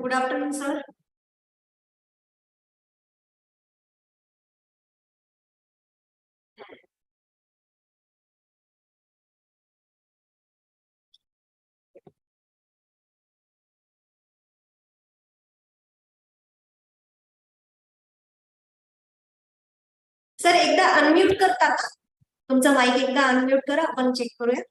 Good afternoon, sir. Sir एकदा unmute करता का? तुमचा माईक एकदा अनम्यूट करा, आपण चेक करूया.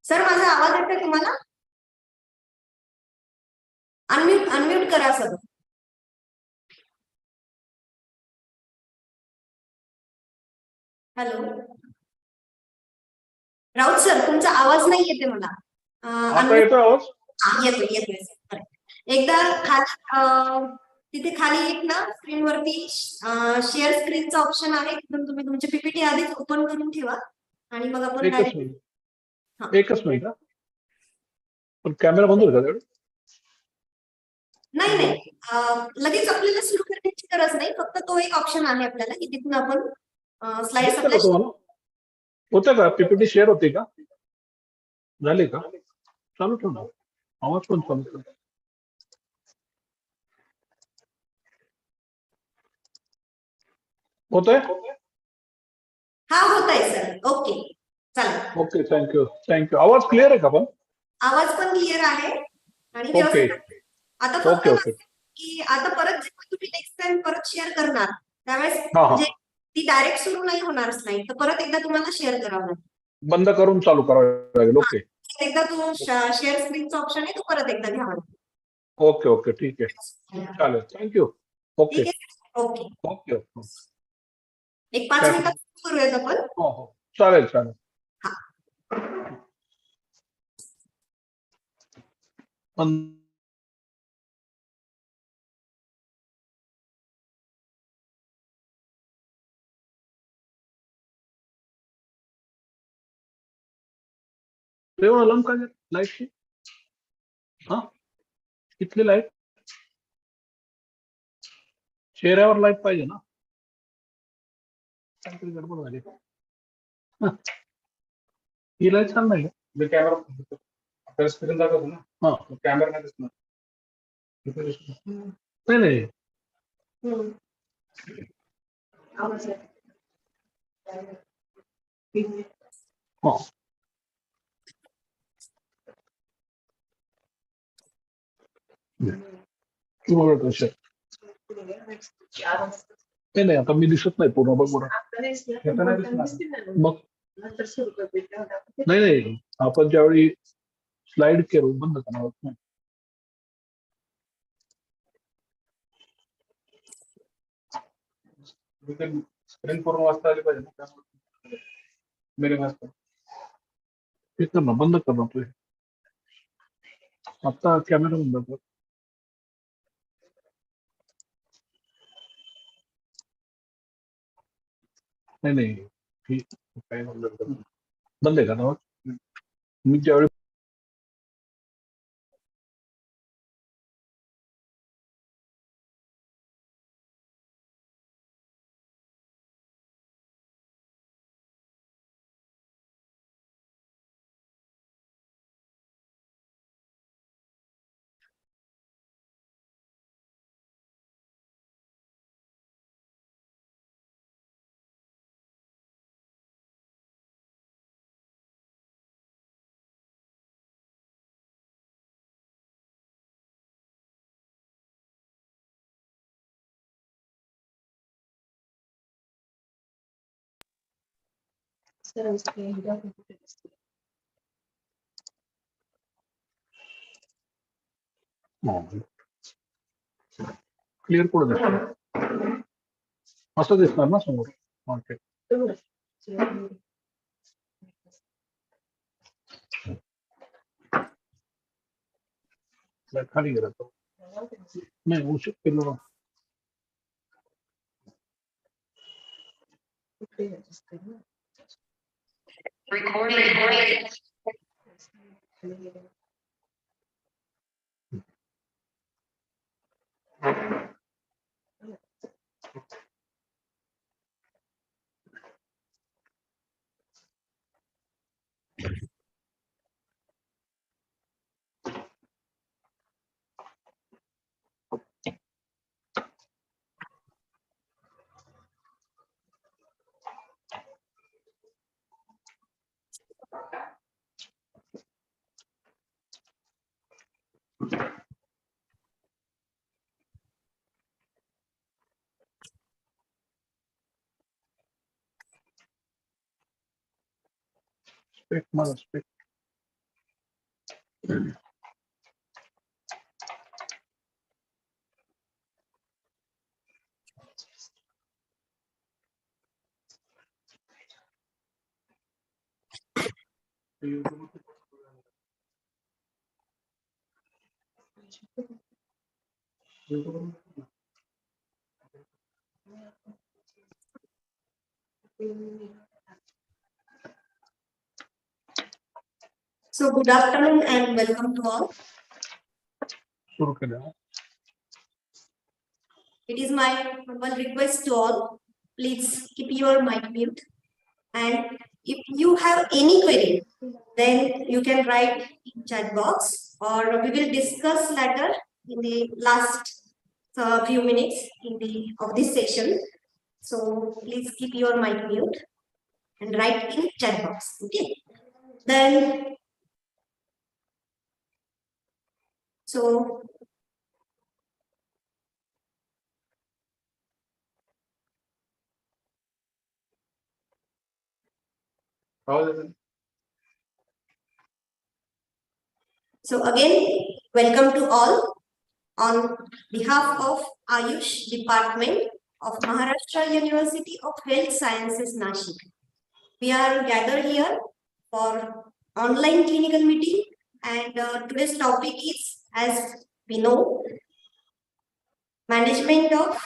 सर माझा आवाज येतोय तुम्हाला? अनम्यूट करा सर. हॅलो राऊत सर, तुमचा आवाज नाही येते मला. आता येतोय आवाज? येतोय सर. एकदा खाली तिथे खाली एक ना स्क्रीनवरती शेअर स्क्रीनचा ऑप्शन आहे, तिथून तुम्ही तुमची पीपीटी आधीच ओपन करून ठेवा आणि मग आपण एकच मिनिट पण कॅमेरा बंद होता त्यावेळी? नाही लगेच आपल्याला सुरू करण्याची गरज नाही, फक्त तो एक ऑप्शन आहे आपल्याला की तिथून आपण स्लाइड्स होतं का? पीपीटी शेअर होते का? झाले का? चालू ठेव ना, आवाज पण चालू ठेव. होतंय? हा होतंय सर. ओके चालेल. Okay, thank you. आवाज क्लिअर आहे का? पण आवाज पण क्लिअर आहे आणि ओके व्यवस्थित. आता फक्त ओके की आता परत जेव्हा तुम्ही नेक्स्ट टाइम परत शेअर करणार त्यावेळेस हा म्हणजे ती डायरेक्ट सुरू नाही होणार स्लाइड, तर परत एकदा तुम्हाला शेअर करावं लागेल. बंद करून चालू करावं लागेल. ओके एकदा तो शेअर स्क्रीनचा ऑप्शन आहे, तो परत एकदा घ्यावा लागेल. ओके ठीक आहे, चालेल. थँक्यू. ओके ठीक आहे. ओके ओके एक 5 मिनिटात करूयात आपण. हो चालेल. पण अलार्म का लाईटची? हा इथली लाईट चेहऱ्यावर लाईट पाहिजे ना, काहीतरी गडबड झाली. ही लाईट छान नाही का? कॅमेरा आपल्याला स्क्रीन दाखवतो ना. हा कॅमेरा नाही दिसणार. नाही हो नाही आता मी दिसत नाही पूर्ण. बघ मग नाही आपण ज्यावेळी स्लाइड करू बंद करणार नाही. स्क्रीन पूर्ण वाचता आली पाहिजे ना. मेरे वाचता हे कर ना, बंद कर ना तू. आता कॅमेरा बंद कर. नाही काय बंद आहे का ना? मी ज्यावेळी क्लिअर पुढे दिसणार असं दिसणार ना समोर. ओके खाली गेला तो नाही उशीर केलो. Recording. Speak, mother, speak. So good afternoon and welcome to all. सुरू केलं. It is my humble request to all, please keep your mic mute. And if you have any query, then you can write in chat box, or we will discuss later in the last few minutes of this session. So please keep your mic mute and write in chat box. Okay. Then so So again, welcome to all on behalf of Ayush Department of Maharashtra University of Health Sciences, Nashik. We are gathered here for online clinical meeting, and today's topic is, as we know, management of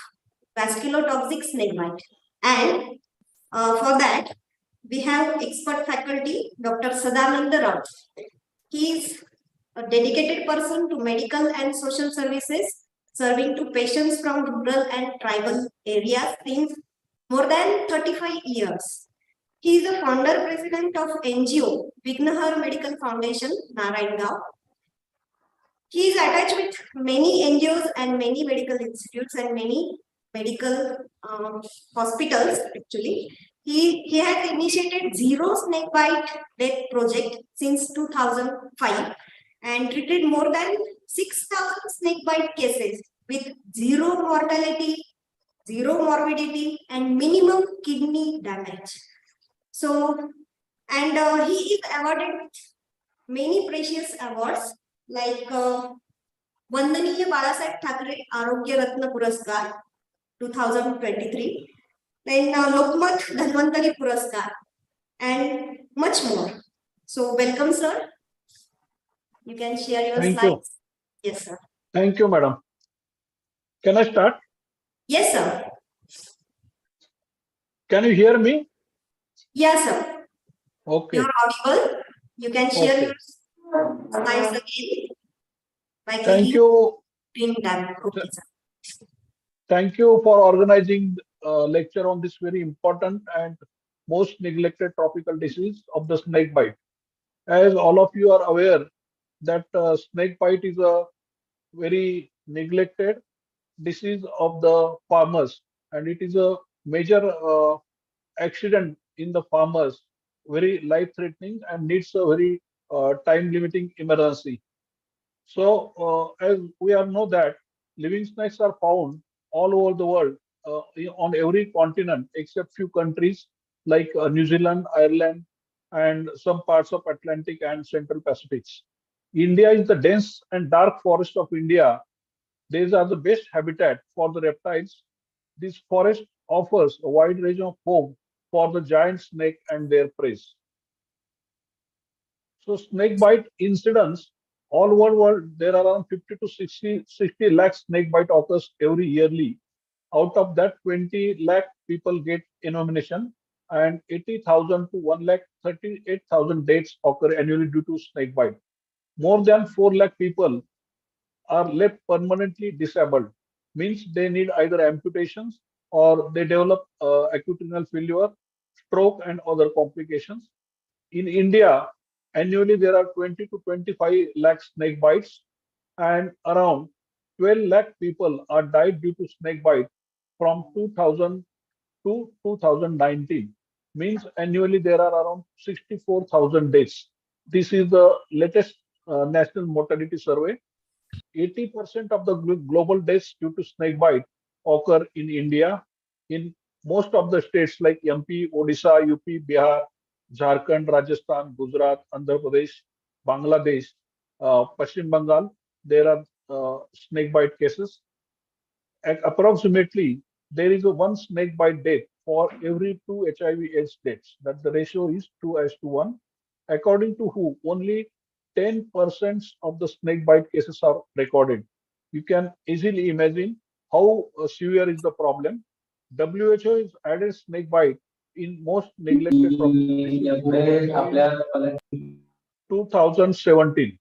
vasculotoxic snake bite. And for that, we have expert faculty, Dr. Sadananda Rao. He is a dedicated person to medical and social services, serving to patients from rural and tribal areas since more than 35 years. He is the founder president of NGO Vignahar Medical Foundation, Narayangaon. He is attached with many NGOs and many medical institutes and many medical hospitals actually. He has initiated Zero Snake Bite Death Project since 2005 and treated more than 6,000 snake bite cases with zero mortality, zero morbidity, and minimum kidney damage. So, and he is awarded with many precious awards like Vandaniya Balasaheb Thackeray Arogya Ratna Puraskar 2023, then Lokmat Dhanvantari Puraskar, and much more. So, welcome, sir. You can share your Thank slides. you. Yes, sir. Thank you, madam. Can I start? Yes, sir. Can you hear me? Yes, sir. Okay. You're audible. You can share Okay. your slides again by Thank clicking you. Screen tab. Okay, sir. Thank you for organizing a lecture on this very important and most neglected tropical disease of the snake bite. As all of you are aware that snake bite is a very neglected disease of the farmers, and it is a major accident in the farmers, very life threatening and needs a very time limiting emergency. So as we all know that living snakes are found all over the world, on every continent except few countries like New Zealand, Ireland, and some parts of Atlantic and Central Pacific. India is the dense and dark forest of India. These are the best habitat for the reptiles. This forest offers a wide range of home for the giant snake and their prey. So snake bite incidents all over world, there are around 50 to 60 lakh snake bite occurs every yearly. Out of that, 20 lakh people get envenomation, and 80,000 to 1,38,000 deaths occur annually due to snake bite. More than 4 lakh people are left permanently disabled, means they need either amputations or they develop acute renal failure, stroke, and other complications. In India, annually there are 20 to 25 lakh snake bites, and around 12 lakh people are died due to snake bite from 2000 to 2019. Means annually there are around 64,000 deaths. This is the latest national mortality survey. 80% of the global deaths due to snake bite occur in India. In most of the states like MP, Odisha, UP, Bihar, Jharkhand, Rajasthan, Gujarat, Andhra Pradesh, Bangladesh, Pashchim Bengal, there are snake bite cases. Approximately, there is a one snake bite death for every two HIV/AIDS deaths. That the ratio is 2:1. According to WHO, only 10% of the snake bite cases are recorded. You can easily imagine how severe is the problem. WHO has added snake bite in most neglected tropical in 2017.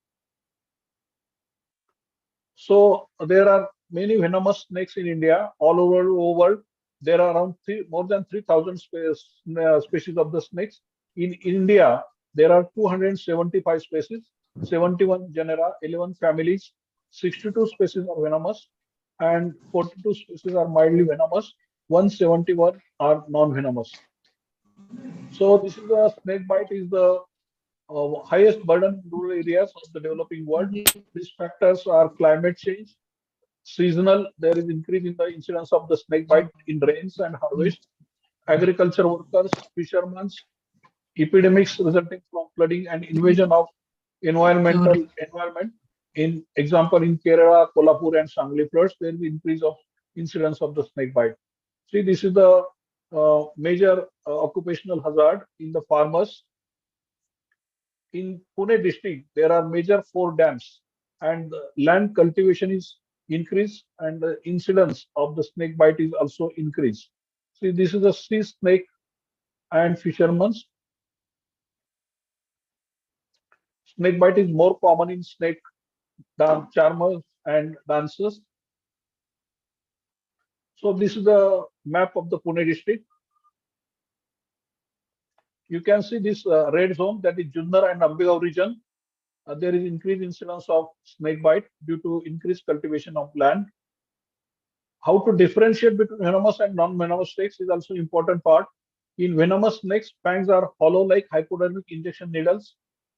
So there are many venomous snakes in India. All over the world, there are around more than 3,000 species of the snakes. In India, there are 275 species, 71 genera, 11 families, 62 species are venomous, and 42 species are mildly venomous. 171 are non-venomous. So this is the snake bite is the highest burden in rural areas of the developing world. These factors are climate change, seasonal, there is increase in the incidence of the snake bite in rains and harvest, agriculture workers, fishermen, epidemics resulting from flooding and invasion of environment. In example, in Kerala, Kolhapur and Sangli floods, there is increase of incidence of the snake bite. See, this is the major occupational hazard in the farmers. In Pune district, there are major 4 dams, and land cultivation is increased, and the incidence of the snake bite is also increased. See, this is the sea snake and fishermen. Snake bite is more common in snake charmers and dancers. So this is the map of the Pune district. You can see this red zone, that is Junnar and Ambegaon region. There is increased incidence of snake bite due to increased cultivation of land. How to differentiate between venomous and non-venomous snakes is also important part. In venomous snakes, fangs are hollow like hypodermic injection needles.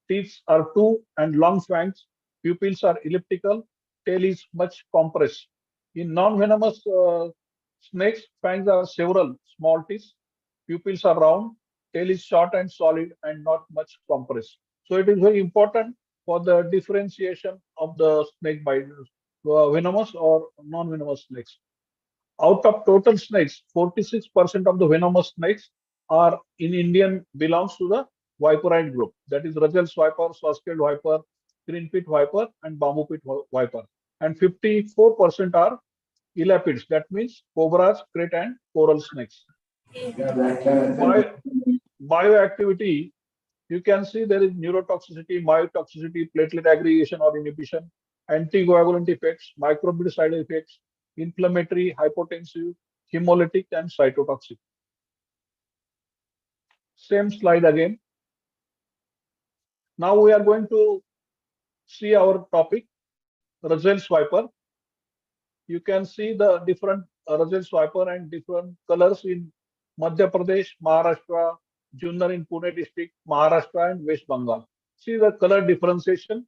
Teeth are 2 and long fangs. Pupils are elliptical. Tail is much compressed. In non-venomous snakes, fangs are several small teeth. Pupils are round. Tail is short and solid and not much compressed. So it is very important for the differentiation of the snake bite, venomous or non-venomous snakes. Out of total snakes, 46% of the venomous snakes are in Indian belongs to the viperine group. That is Russell's viper, Swastika viper, green pit viper, and bamboo pit viper. And 54% are elapids. That means cobras, krait, and coral snakes. Bioactivity, you can see there is neurotoxicity, myotoxicity, platelet aggregation or inhibition, anticoagulant effects, microbial side effects, inflammatory, hypotensive, hemolytic, and cytotoxic. Same slide again. Now we are going to see our topic, Russell's viper. You can see the different Russell's viper and different colors in Madhya Pradesh, Maharashtra, Junnar in Pune district, Maharashtra, and West Bengal. See the color differentiation.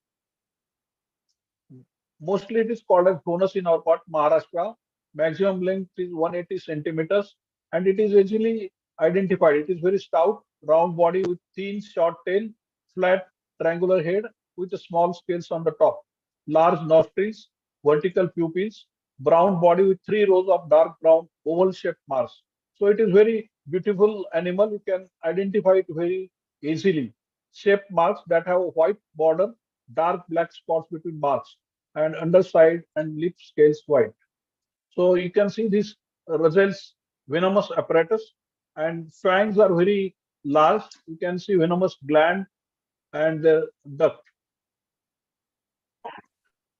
Mostly it is called as Cronus in our part, Maharashtra. Maximum length is 180 centimeters, and it is easily identified. It is very stout, round body with thin, short tail, flat, triangular head with a small scales on the top, large nostrils, vertical pupils, brown body with 3 rows of dark brown oval-shaped marks. So it is very beautiful animal. You can identify it very easily. Shaped marks that have a white border, dark black spots between marks, and underside and lip scales white. So you can see this Russell's venomous apparatus. and fangs are very large. You can see venomous gland and the duct.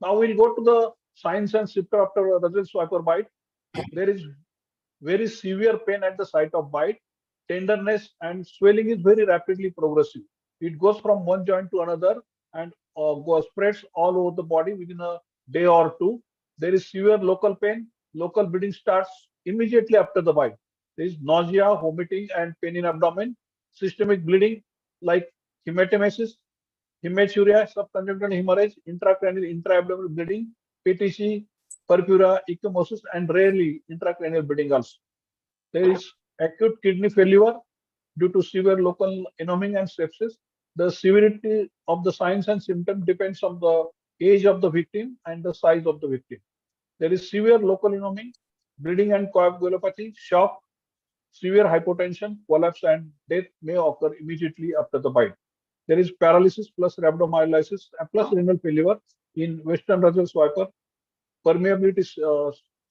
Now we'll go to the signs and symptoms after a Russell Swiper bite. There is very severe pain at the site of bite. Tenderness and swelling is very rapidly progressive. It goes from one joint to another and spreads all over the body within a day or two. There is severe local pain. Local bleeding starts immediately after the bite. There is nausea, vomiting, and pain in abdomen. Systemic bleeding like hematemesis, hematuria, subconjunctival hemorrhage, intracranial, intraabdominal bleeding, PTC, purpura, ecchymosis, and rarely intracranial bleeding also. There is acute kidney failure due to severe local enaming and sepsis. The severity of the signs and symptoms depends on the age of the victim and the size of the victim. There is severe local enaming, bleeding and coagulopathy, shock, severe hypotension, collapse, and death may occur immediately after the bite. There is paralysis plus rhabdomyolysis plus renal failure in Western Russell Swiper, permeability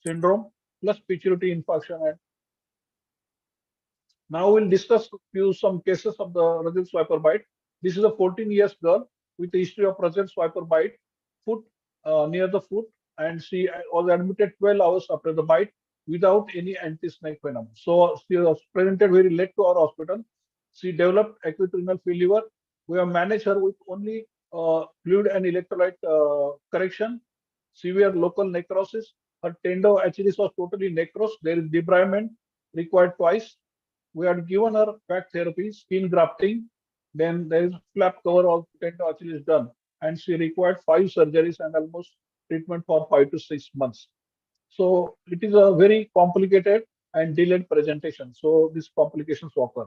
syndrome plus pituitary infarction. And now we'll discuss some cases of the Russell Swiper bite. This is a 14 years girl with a history of Russell Swiper bite, foot near the foot, and she was admitted 12 hours after the bite without any anti-snake venom. So she was presented very late to our hospital. She developed acute renal failure. We have managed her with only fluid and electrolyte correction, severe local necrosis. Her tendo achilles was totally necrosed. There is debridement required twice. We had given her pack therapy, skin grafting. Then there is flap cover of tendo achilles done, and she required 5 surgeries and almost treatment for 5 to 6 months. So it is a very complicated and delayed presentation. So these complications occur.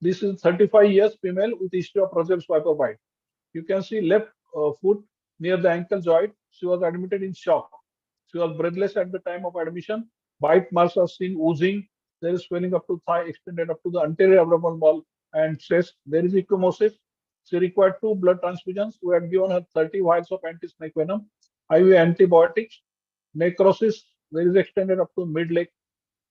This is 35 years female with history of Russell Swiper bite. You can see left foot near the ankle joint. She was admitted in shock. She was breathless at the time of admission. Bite marks are seen oozing. There is swelling up to thigh extended up to the anterior abdominal wall and chest. There is ecchymosis. She required 2 blood transfusions. We had given her 30 vials of anti-snake venom, IV antibiotics, necrosis. There is extended up to mid-leg.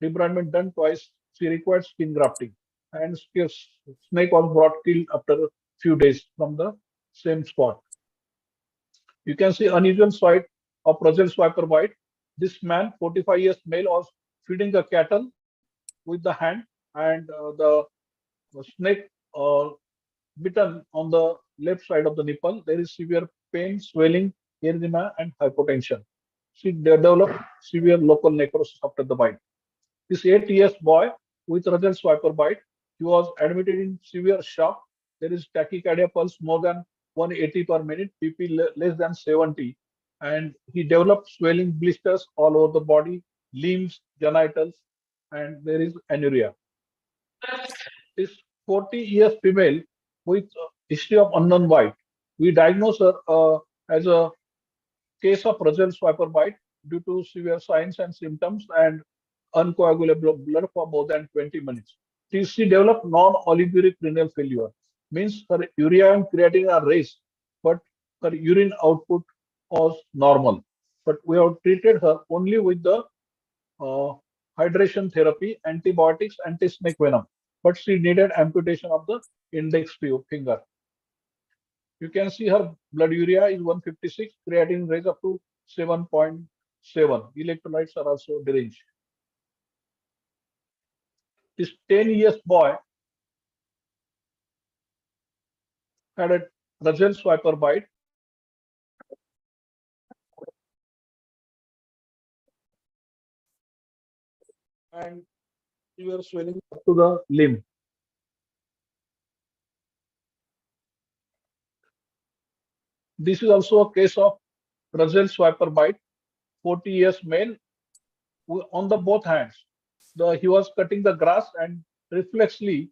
Debridement done twice. She required skin grafting. And snake was brought killed after a few days from the same spot. You can see unusual site of Russell Swiper bite. This man, 45 years male, was feeding the cattle with the hand, and the snake bitten on the left side of the nipple. There is severe pain, swelling, erythema, and hypotension. She developed severe local necrosis after the bite. This 8 years boy with Russell Swiper bite, he was admitted in severe shock. There is tachycardia pulse more than 180 per minute, BP less than 70, and he developed swelling blisters all over the body, limbs, genitals, and there is anuria. This 40 years female with history of unknown bite. We diagnose her as a case of Russell Swiper bite due to severe signs and symptoms and uncoagulable blood for more than 20 minutes. She developed non-olivuric renal failure, means her urea and creatinine are raised, but her urine output was normal. But we have treated her only with the hydration therapy, antibiotics, anti-snake venom. But she needed amputation of the index finger. You can see her blood urea is 156, creatinine raised up to 7.7. Electrolytes are also deranged. This 10 years boy had a Russell Swiper bite. And severe swelling up to the limb. This is also a case of Russell Swiper bite, 40 years male, on the both hands. He was cutting the grass and reflexly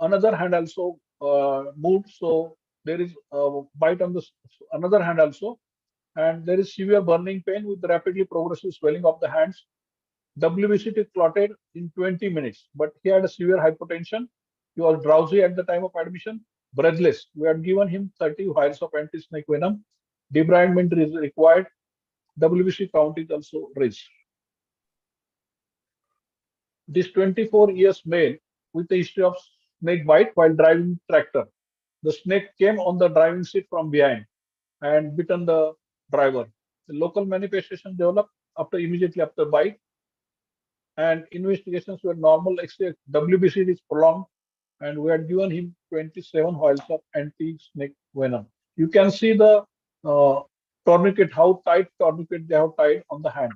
another hand also moved. So there is a bite on the another hand also. And there is severe burning pain with rapidly progressive swelling of the hands. WBCT clotted in 20 minutes, but he had a severe hypotension. He was drowsy at the time of admission, breathless. We had given him 30 vials of anti-snake venom. Debridement is required. WBC count is also raised. This 24 years male with a history of snake bite while driving tractor. The snake came on the driving seat from behind and bitten the driver. The local manifestation developed immediately after bite, and investigations were normal except WBC is prolonged, and we had given him 27 vials of anti-snake venom. You can see the tourniquet, how tight tourniquet they have tied on the hand.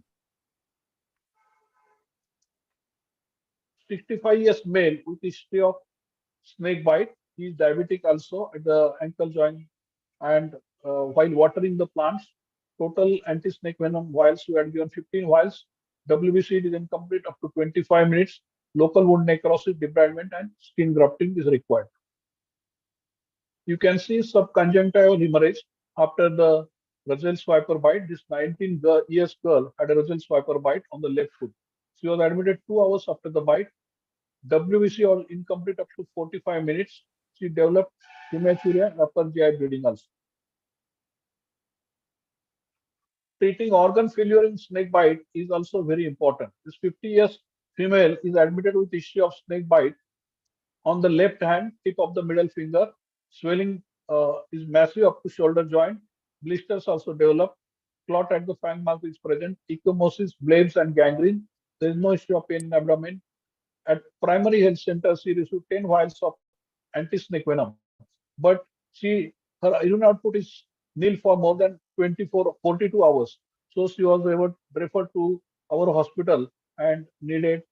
65 years male with history of snake bite. He is diabetic also at the ankle joint, and while watering the plants, total anti-snake venom vials we had given 15 vials. WBC is incomplete up to 25 minutes. Local wound necrosis, debridement, and skin grafting is required. You can see subconjunctival hemorrhage after the Russell Swiper bite. This 19 years girl had a Russell Swiper bite on the left foot. She was admitted 2 hours after the bite. WBC was incomplete up to 45 minutes. She developed hematuria and upper GI bleeding also. Treating organ failure in snake bite is also very important. This 50 years female is admitted with history of snake bite on the left hand, tip of the middle finger. Swelling is massive up to shoulder joint. Blisters also develop. Clot at the fang mark is present. Ecchymosis, blebs, and gangrene. There is no issue of pain in abdomen. At primary health center, she received 10 vials of anti-snake venom, but her urine output is nil for more than 42 hours. So she was referred to our hospital and needed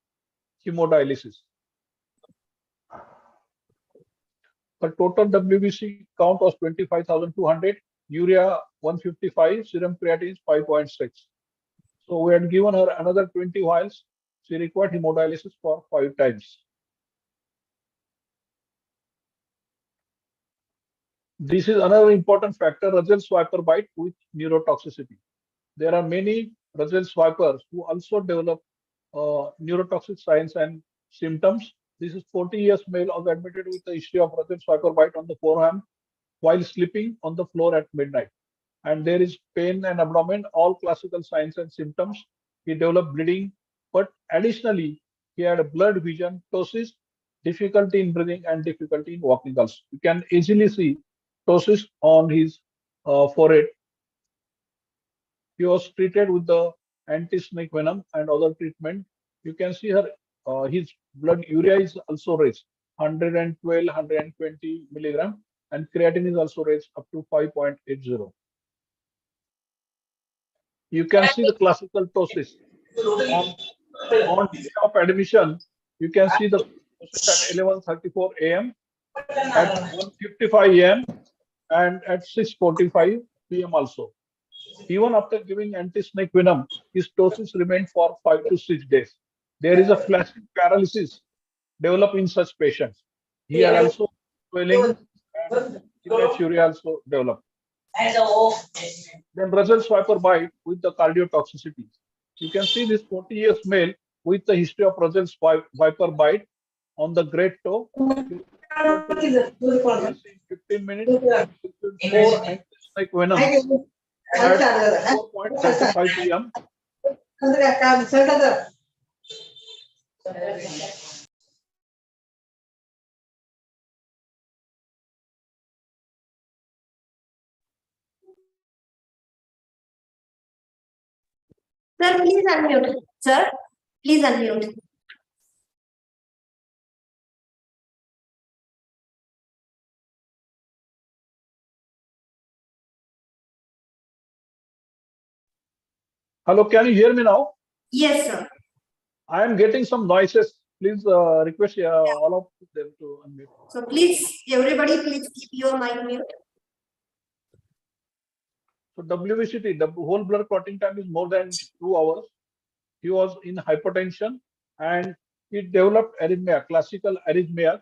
hemodialysis. Her total WBC count was 25,200, urea 155, serum creatinine 5.6. So we had given her another 20 vials. She required hemodialysis for 5 times. This is another important factor, Russell Swiper bite with neurotoxicity. There are many Russell Swipers who also develop neurotoxic signs and symptoms. This is 40 years male was admitted with a history of Russell Swiper bite on the forearm while sleeping on the floor at midnight. And there is pain and abdomen, all classical signs and symptoms. He developed bleeding, but additionally, he had a blurred vision, ptosis, difficulty in breathing, and difficulty in walking also. You can easily see ptosis on his forehead. He was treated with the anti-snake venom and other treatment. You can see his blood urea is also raised, 112, 120 milligram, and creatinine is also raised up to 5.80. You can see the classical ptosis. On day of admission, you can see the ptosis at 11:34 a.m., at 1:55 a.m., and at 6:45 p.m. also. Even after giving anti-snake venom, his ptosis remained for 5 to 6 days. There is a flashing paralysis developed in such patients. He had also swelling and hematuria also developed. Then Russell Swiper bite with the cardiotoxicity. You can see this 40 years male with the history of Russell Swiper bite on the great toe. 15 minutes, 4 anti-snake venom at 4:35 p.m. Sir, please unmute. Sir, please unmute. Hello, can you hear me now? Yes, sir. I am getting some noises. Please request all of them to unmute. So please, everybody, please keep your mic mute. So WBCT, the whole blood clotting time is more than 2 hours. He was in hypertension and he developed arrhythmia, classical arrhythmia,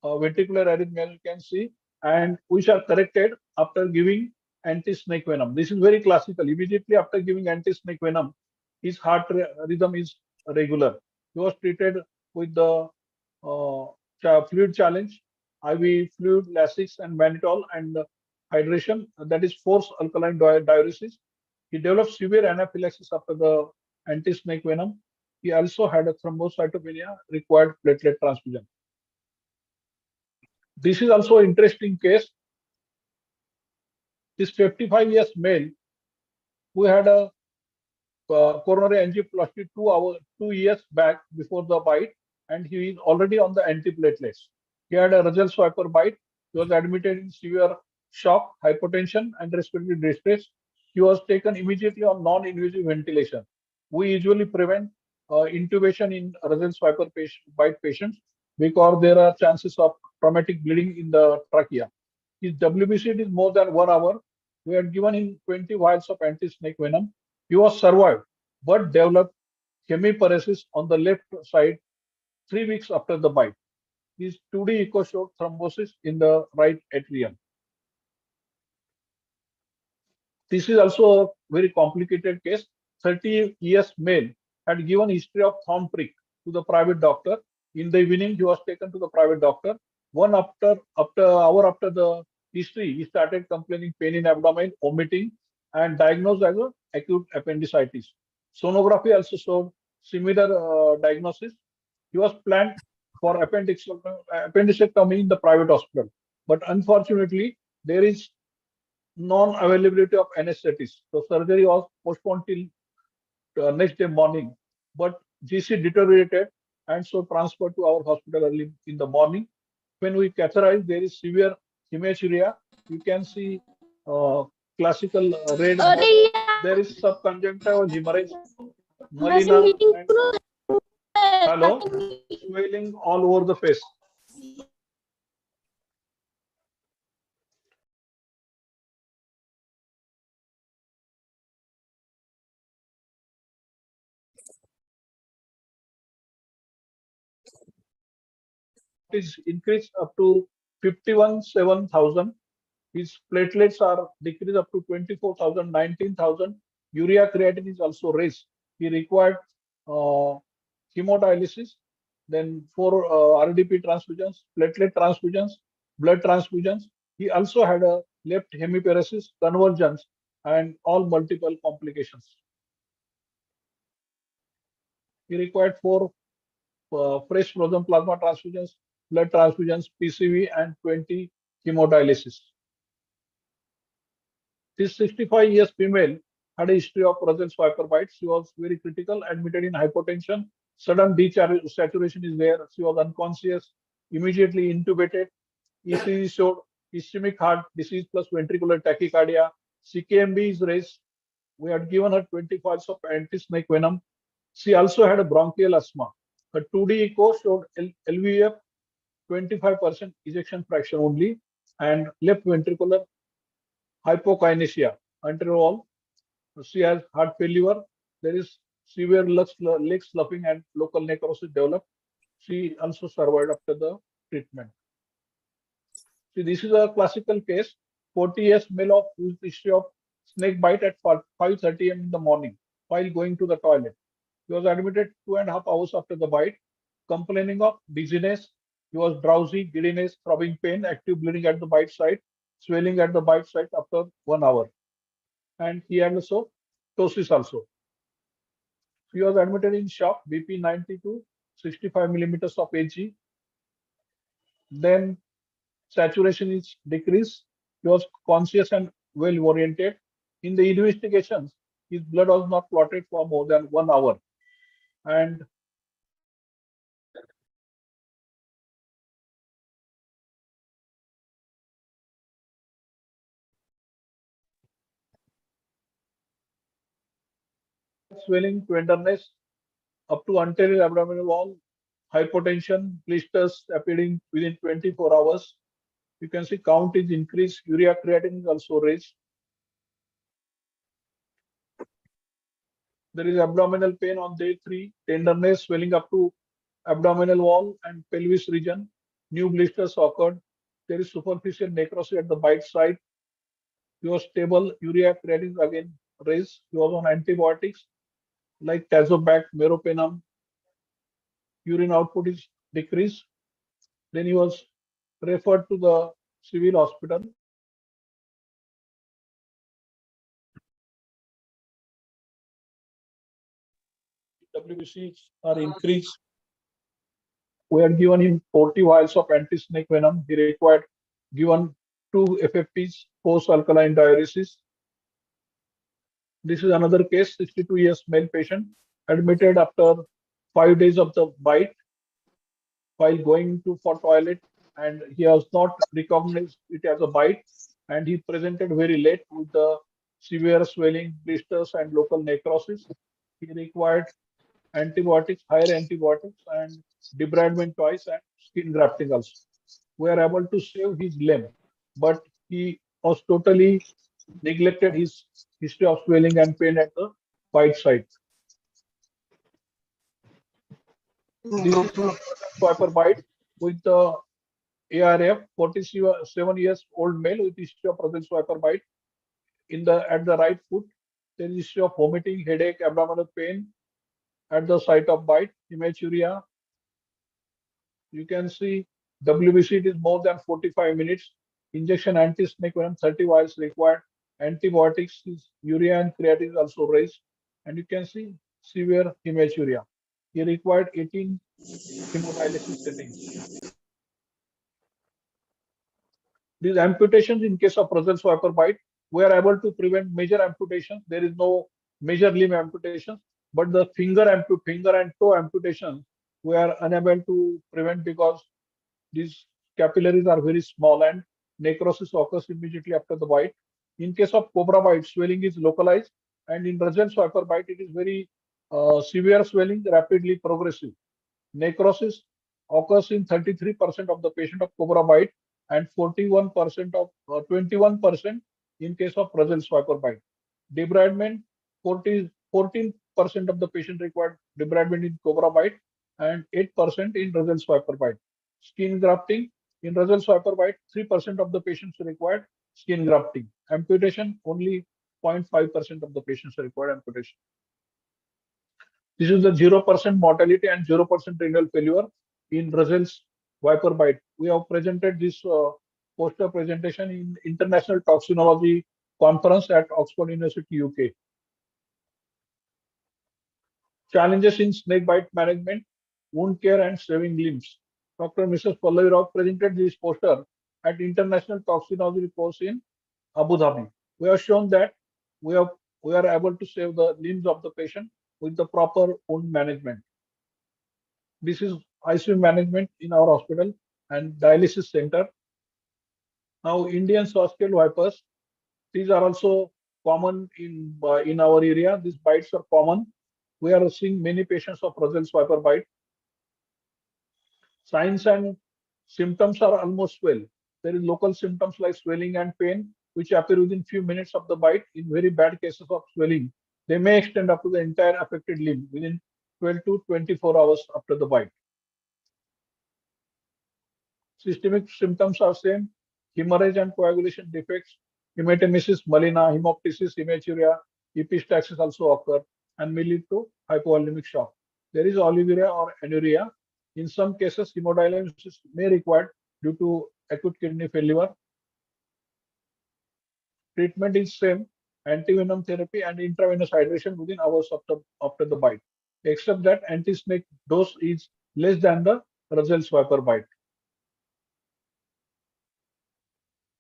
ventricular arrhythmia you can see, and which are corrected after giving anti-snake venom. This is very classical. Immediately after giving anti-snake venom, his heart rhythm is regular. He was treated with the fluid challenge, IV fluid, Lasix, and mannitol, and hydration. That is forced alkaline diuresis. He developed severe anaphylaxis after the anti-snake venom. He also had a thrombocytopenia, required platelet transfusion. This is also an interesting case. This 55 years male who had a coronary angioplasty 2 years back before the bite, and he is already on the antiplatelets. He had a Russell Swiper bite. He was admitted in severe shock, hypotension, and respiratory distress. He was taken immediately on non-invasive ventilation. We usually prevent intubation in Russell Swiper bite patients because there are chances of traumatic bleeding in the trachea. His WBC is more than 1 hour. We had given him 20 vials of anti-snake venom. He was survived, but developed hemiparesis on the left side 3 weeks after the bite. His 2D echo showed thrombosis in the right atrium. This is also a very complicated case. 30 years male had given history of thumb prick to the private doctor. In the evening, he was taken to the private doctor. Hour after the history, he started complaining pain in abdomen, vomiting, and diagnosed as acute appendicitis. Sonography also showed similar diagnosis. He was planned for appendectomy in the private hospital, but unfortunately, there is non-availability of anesthetics. So surgery was postponed till next day morning, but GC deteriorated and so transferred to our hospital early in the morning. When we catheterize, there is severe hematuria. You can see classical red mark. There is subconjunctival hemorrhage, melena, and hello, swelling all over the face. Is increased up to 51,700. His platelets are decreased up to 24,000, 19,000. Urea creatinine is also raised. He required hemodialysis, then 4 RDP transfusions, platelet transfusions, blood transfusions. He also had a left hemiparesis, convergence, and all multiple complications. He required 4 fresh frozen plasma transfusions, blood transfusions, PCV, and 20 hemodialysis. This 65 years female had a history of Russell Swiper bites. She was very critical, admitted in hypotension. Sudden desaturation is there. She was unconscious, immediately intubated. ECG showed ischemic heart disease plus ventricular tachycardia. CKMB is raised. We had given her 20 vials of anti-snake venom. She also had a bronchial asthma. Her 2D echo showed LVEF 25% ejection fraction only, and left ventricular hypokinesia, anterior wall. She has heart failure. There is severe leg sloughing and local necrosis developed. She also survived after the treatment. See, this is a classical case. 40 years male of history of snake bite at 5:30 a.m. in the morning while going to the toilet. He was admitted 2.5 hours after the bite, complaining of dizziness. He was drowsy, giddiness, throbbing pain, active bleeding at the bite site, swelling at the bite site after 1 hour. And he had also ptosis also. He was admitted in shock, BP 92, 65 millimeters of Hg. Then saturation is decreased. He was conscious and well oriented. In the investigations, his blood was not clotted for more than 1 hour. And swelling, tenderness up to anterior abdominal wall, hypotension, blisters appearing within 24 hours. You can see count is increased, urea creatinine is also raised. There is abdominal pain on day 3, tenderness, swelling up to abdominal wall and pelvis region. New blisters occurred. There is superficial necrosis at the bite site. He was stable, urea creatinine again raised. He was on antibiotics like Tazobac, meropenem. Urine output is decreased. Then he was referred to the civil hospital. WBCs are increased. We had given him 40 vials of anti-snake venom. He required given 2 FFPs, post-alkaline diuresis. This is another case, 62 years male patient, admitted after 5 days of the bite while going to for toilet, and he has not recognized it as a bite, and he presented very late with the severe swelling, blisters, and local necrosis. He required antibiotics, higher antibiotics, and debridement twice, and skin grafting also. We are able to save his limb, but he was totally neglected his history of swelling and pain at the bite site. This is a swiper bite with the ARF, 47 years old male with history of Brazil swiper bite. At the right foot, there is history of vomiting, headache, abdominal pain at the site of bite, hematuria. You can see WBC it is more than 45 minutes. Injection anti-snake venom 30 vials required. Antibiotics, is urea and creatinine is also raised. And you can see severe hematuria. He required 18 hemodialysis settings. These amputations in case of Russell swiper bite, we are able to prevent major amputations. There is no major limb amputations, but the finger and toe amputation, we are unable to prevent because these capillaries are very small and necrosis occurs immediately after the bite. In case of cobra bite, swelling is localized, and in Russell swiper bite, it is very severe swelling, rapidly progressive. Necrosis occurs in 33% of the patient of cobra bite and 41% of 21% in case of Russell swiper bite. Debridement, 14% of the patient required debridement in cobra bite and 8% in Russell swiper bite. Skin grafting, in Russell swiper bite, 3% of the patients required skin grafting. Amputation, only 0.5% of the patients required amputation. This is the 0% mortality and 0% renal failure in Russell's viper bite. We have presented this poster presentation in International Toxinology Conference at Oxford University, UK. Challenges in snake bite management, wound care and saving limbs. Dr. Mrs. Pallavi Rao presented this poster at International Toxinology course in Abu Dhabi. We have shown that we are able to save the limbs of the patient with the proper wound management. This is ICU management in our hospital and dialysis center. Now, Indian saw-scale vipers, these are also common in our area. These bites are common. We are seeing many patients of Russell swiper bite. Signs and symptoms are almost well. There is local symptoms like swelling and pain, which appear within few minutes of the bite. In very bad cases of swelling, they may extend up to the entire affected limb within 12 to 24 hours after the bite. Systemic symptoms are same: hemorrhage and coagulation defects, hematemesis, melena, hemoptysis, hematuria, epistaxis also occur and may lead to hypovolemic shock. There is oliguria or anuria. In some cases, hemodialysis may be required due to acute kidney failure. Treatment is same: antivenom therapy and intravenous hydration within hours after the bite, except that anti-snake dose is less than the Russell swiper bite.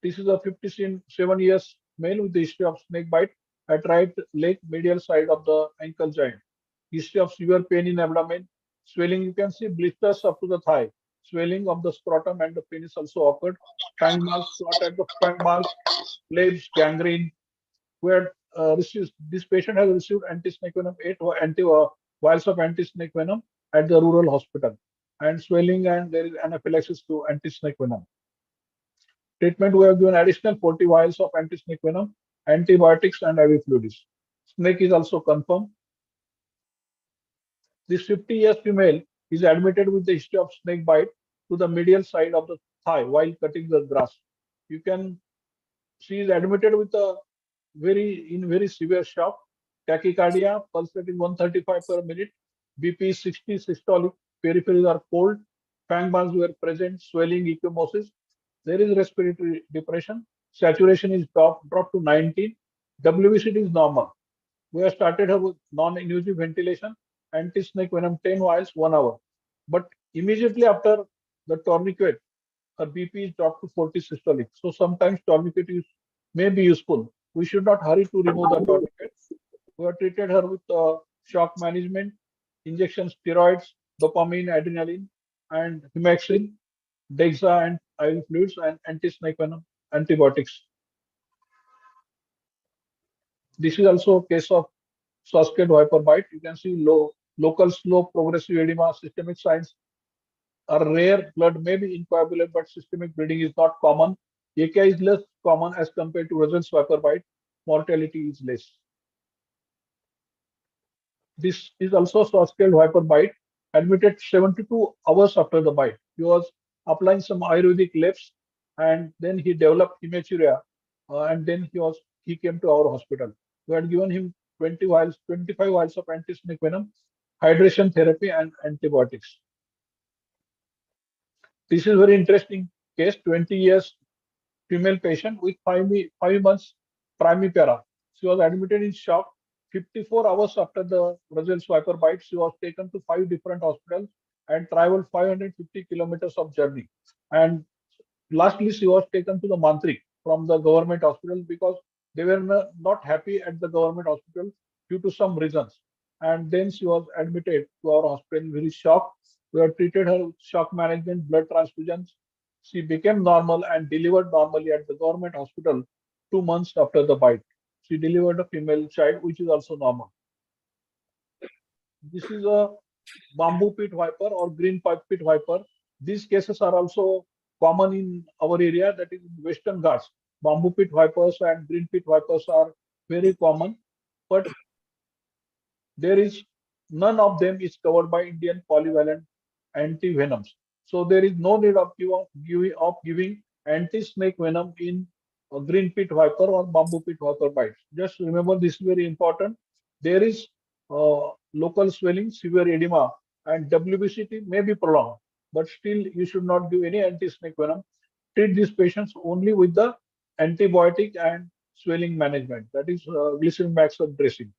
This is a 57 years male with the history of snake bite at right leg medial side of the ankle joint. History of severe pain in abdomen, swelling. You can see blisters up to the thigh, swelling of the scrotum and the penis also occurred. Fang marks, clot at the fang marks, plebs, gangrene. Where this patient has received anti-snake venom 8 vials of anti-snake venom at the rural hospital, and swelling, and there is anaphylaxis to anti-snake venom. Treatment, we have given additional 40 vials of anti-snake venom, antibiotics and IV fluids. Snake is also confirmed. This 50 years female is admitted with the history of snake bite to the medial side of the thigh while cutting the grass. You can, she is admitted with a very severe shock, tachycardia, pulse rate is 135 per minute, BP is 60, systolic, peripheries are cold, fang marks were present, swelling, ecchymosis. There is respiratory depression, saturation is dropped to 19, WBCT is normal. We have started her with non-invasive ventilation anti-snake venom 10 vials 1 hour. But immediately after the tourniquet, her BP is dropped to 40 systolic. So sometimes tourniquet may be useful. We should not hurry to remove the tourniquet. We have treated her with shock management, injection steroids, dopamine, adrenaline, and humaxin, Dexa and IV fluids, and anti-snake venom antibiotics. This is also a case of Swastika viper bite. You can see local slow progressive edema, systemic signs are rare. Blood may be incoagulable, but systemic bleeding is not common. AKI is less common as compared to Russell's viper bite. Mortality is less. This is also Swastika viper bite. Admitted 72 hours after the bite. He was applying some Ayurvedic leaves, and then he developed hematuria, and then he came to our hospital. We had given him 20 vials, 25 vials of anti-snake venom, hydration therapy, and antibiotics. This is very interesting case. 20 years female patient with 5 months primipara. She was admitted in shock. 54 hours after the Russell's viper bite, she was taken to 5 different hospitals and traveled 550 kilometers of journey. And lastly, she was taken to the Mantri from the government hospital because they were not happy at the government hospital due to some reasons. And then she was admitted to our hospital, very shocked. We have treated her with shock management, blood transfusions. She became normal and delivered normally at the government hospital 2 months after the bite. She delivered a female child, which is also normal. This is a bamboo pit viper or green pipe pit viper. These cases are also common in our area, that is in Western Ghats. Bamboo pit vipers and green pit vipers are very common, but there is none of them is covered by Indian polyvalent anti-venoms. So there is no need of giving anti-snake venom in a green pit viper or bamboo pit viper bites. Just remember this is very important. There is local swelling, severe edema, and WBCT may be prolonged, but still you should not give any anti-snake venom. Treat these patients only with the antibiotic and swelling management, that is glycerin maxwell dressing.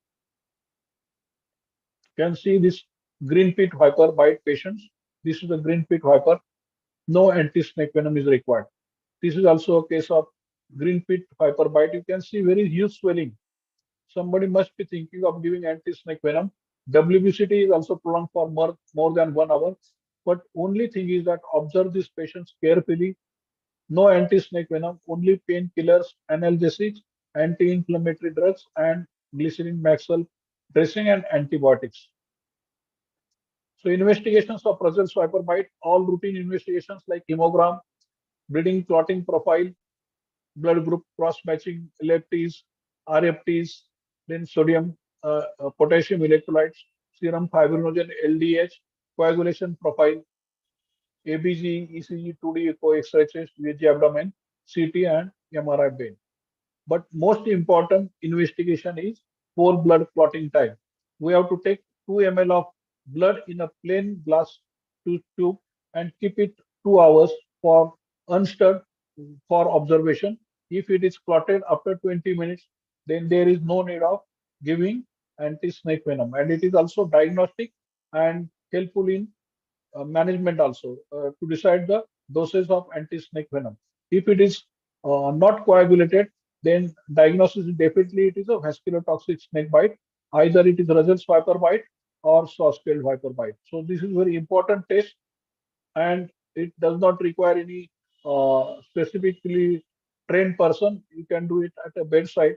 Can see this green pit viper bite patients. This is a green pit viper. No anti-snake venom is required. This is also a case of green pit viper bite. You can see very huge swelling. Somebody must be thinking of giving anti-snake venom. WBCT is also prolonged for more than 1 hour. But only thing is that observe these patients carefully. No anti-snake venom, only painkillers, analgesics, anti-inflammatory drugs, and glycerin maxwell dressing and antibiotics. So investigations of Russell's viper bite, all routine investigations like hemogram, bleeding clotting profile, blood group cross-matching, LFTs, RFTs, then sodium, potassium electrolytes, serum fibrinogen, LDH, coagulation profile, ABG, ECG, 2D echo, X-ray chest, VG abdomen, CT, and MRI brain. But most important investigation is poor blood clotting time. We have to take 2 ml of blood in a plain glass tube and keep it 2 hours for unstirred for observation. If it is clotted after 20 minutes, then there is no need of giving anti-snake venom. And it is also diagnostic and helpful in management also to decide the dosage of anti-snake venom. If it is not coagulated, then diagnosis is definitely it is a vasculotoxic snake bite. Either it is Russell's viper bite or saw-scaled viper bite. So this is very important test, and it does not require any specifically trained person. You can do it at a bedside,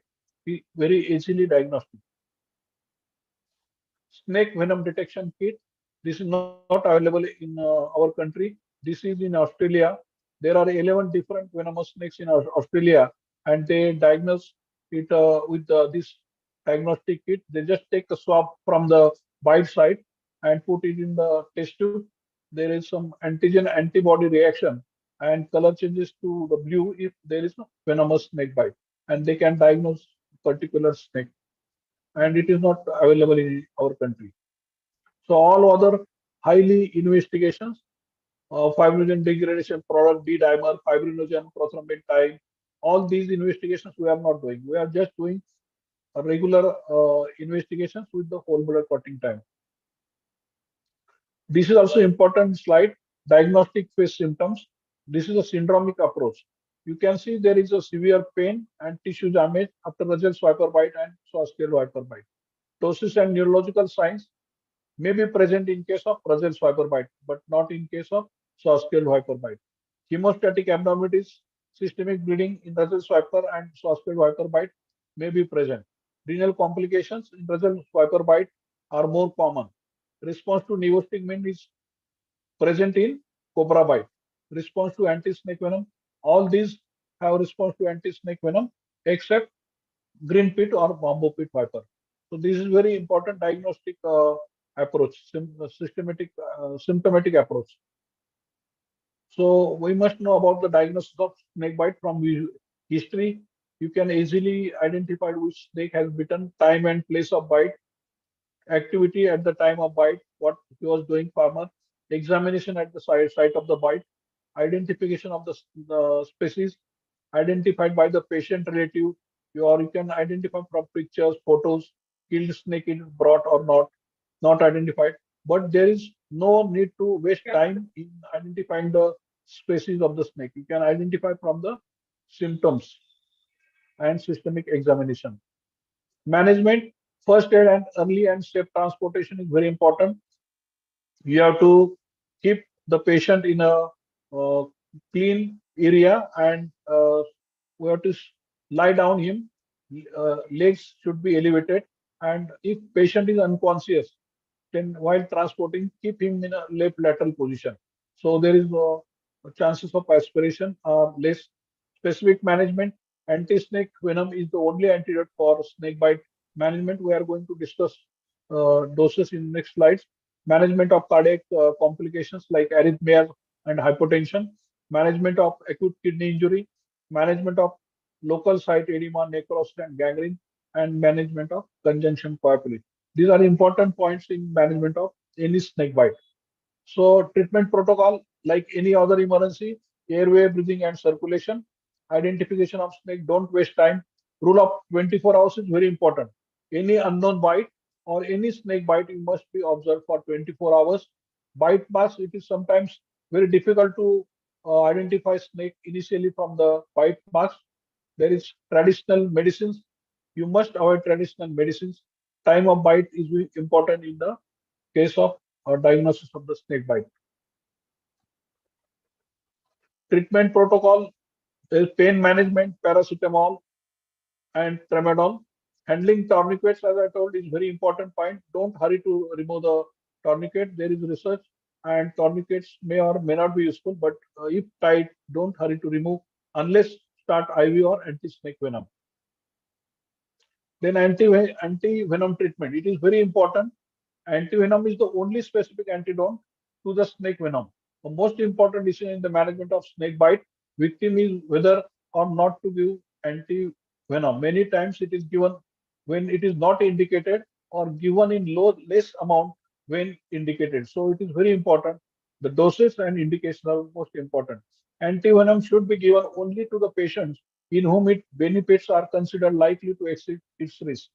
very easily diagnostic. Snake venom detection kit. This is not available in our country. This is in Australia. There are 11 different venomous snakes in Australia, and they diagnose it with this diagnostic kit. They just take a swab from the bite site and put it in the test tube. There is some antigen antibody reaction, and color changes to the blue if there is no venomous snake bite, and they can diagnose particular snake. And it is not available in our country. So all other highly investigations, fibrinogen degradation product, D-dimer, fibrinogen, prothrombin, all these investigations we are not doing. We are just doing regular investigations with the whole blood clotting time. This is also important slide, diagnostic phase symptoms. This is a syndromic approach. You can see there is a severe pain and tissue damage after Russell's viper bite and Schwarzschild viper bite. Ptosis and neurological signs may be present in case of Russell's viper bite, but not in case of Schwarzschild viper bite. Hemostatic abnormalities, systemic bleeding in Russell's viper and Schwarzschild viper bite may be present. Renal complications in Russell's viper bite are more common. Response to neostigmine is present in cobra bite. Response to anti-snake venom, all these have response to anti-snake venom except green pit or bamboo pit viper. So this is very important diagnostic approach, symptomatic approach. So we must know about the diagnosis of snake bite from history. You can easily identify which snake has bitten, time and place of bite, activity at the time of bite, what he was doing, farmer, examination at the site of the bite, identification of the species, identified by the patient relative, or you can identify from pictures, photos, killed snake is brought or not identified. But there is no need to waste time in identifying the species of the snake. You can identify from the symptoms and systemic examination. Management, first aid and early and safe transportation is very important. You have to keep the patient in a clean area and we have to lie down him. Legs should be elevated, and if patient is unconscious, then while transporting, keep him in a left lateral position. So there is chances of aspiration are less. Specific management, anti-snake venom is the only antidote for snake bite management. We are going to discuss doses in next slides. Management of cardiac complications like arrhythmia and hypotension, management of acute kidney injury, management of local site edema, necrosis and gangrene, and management of conjunction coagulation. These are important points in management of any snake bite. So treatment protocol, like any other emergency, airway, breathing and circulation, identification of snake, don't waste time. Rule of 24 hours is very important. Any unknown bite or any snake bite, you must be observed for 24 hours. Bite marks, it is sometimes very difficult to identify snake initially from the bite marks. There is traditional medicines. You must avoid traditional medicines. Time of bite is very important in the case of diagnosis of the snake bite. Treatment protocol, there is pain management, paracetamol and tramadol. Handling tourniquets, as I told, is very important point. Don't hurry to remove the tourniquet. There is research and tourniquets may or may not be useful, but if tight, don't hurry to remove unless start IV or anti-snake venom. Then anti-venom treatment. It is very important. Anti-venom is the only specific antidote to the snake venom. The most important decision in the management of snake bite victim is whether or not to give anti-venom. Many times it is given when it is not indicated or given in less amount when indicated. So it is very important. The doses and indication are most important. Anti-venom should be given only to the patients in whom its benefits are considered likely to exceed its risk.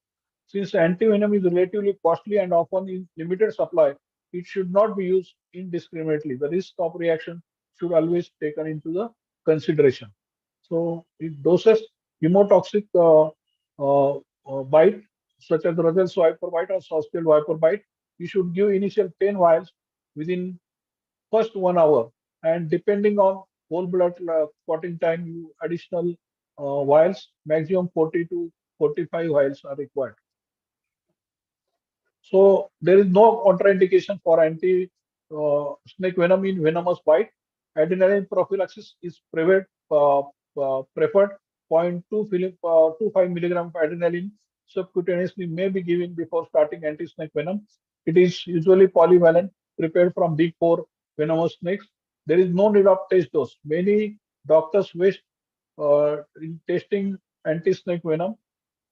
Since antivenom is relatively costly and often in limited supply, it should not be used indiscriminately. The risk of reaction should always be taken into the consideration. So, it doses hemotoxic bite, such as Russell's viper bite or Schwarzschild viper bite, you should give initial 10 vials within first 1 hour, and depending on whole blood clotting time, you additional vials, maximum 40 to 45 vials are required. So there is no contraindication for anti-snake venom in venomous bite. Adrenaline prophylaxis is preferred 0.25 milligram of adrenaline subcutaneously may be given before starting anti-snake venom. It is usually polyvalent, prepared from big four venomous snakes. There is no need of test dose. Many doctors waste in testing anti-snake venom.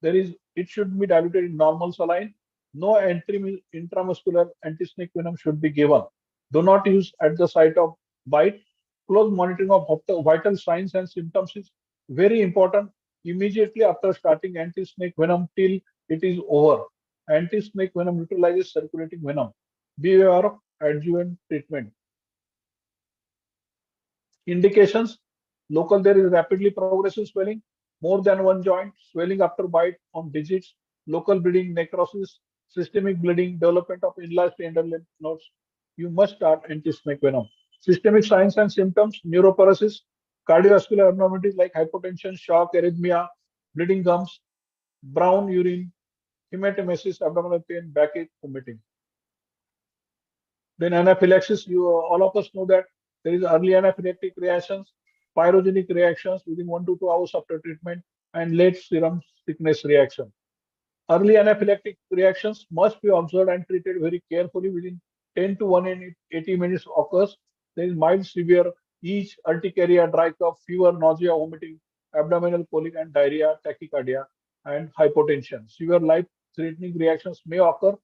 It should be diluted in normal saline. No intramuscular anti-snake venom should be given. Do not use at the site of bite. Close monitoring of vital signs and symptoms is very important immediately after starting anti-snake venom till it is over. Anti-snake venom neutralizes circulating venom. Be aware of adjuvant treatment. Indications: local, there is rapidly progressive swelling, more than one joint, swelling after bite on digits, local bleeding, necrosis, systemic bleeding, development of enlarged tender lymph nodes. You must start anti-snake venom. Systemic signs and symptoms: neuroparesis, cardiovascular abnormalities like hypotension, shock, arrhythmia, bleeding gums, brown urine, hematemesis, abdominal pain, backache, vomiting. Then anaphylaxis, all of us know that there is early anaphylactic reactions, pyrogenic reactions within 1 to 2 hours after treatment, and late serum sickness reaction. Early anaphylactic reactions must be observed and treated very carefully within 10 to 180 minutes occurs. There is mild, severe itch, urticaria, dry cough, fever, nausea, vomiting, abdominal colic and diarrhea, tachycardia, and hypotension. Severe life-threatening reactions may occur: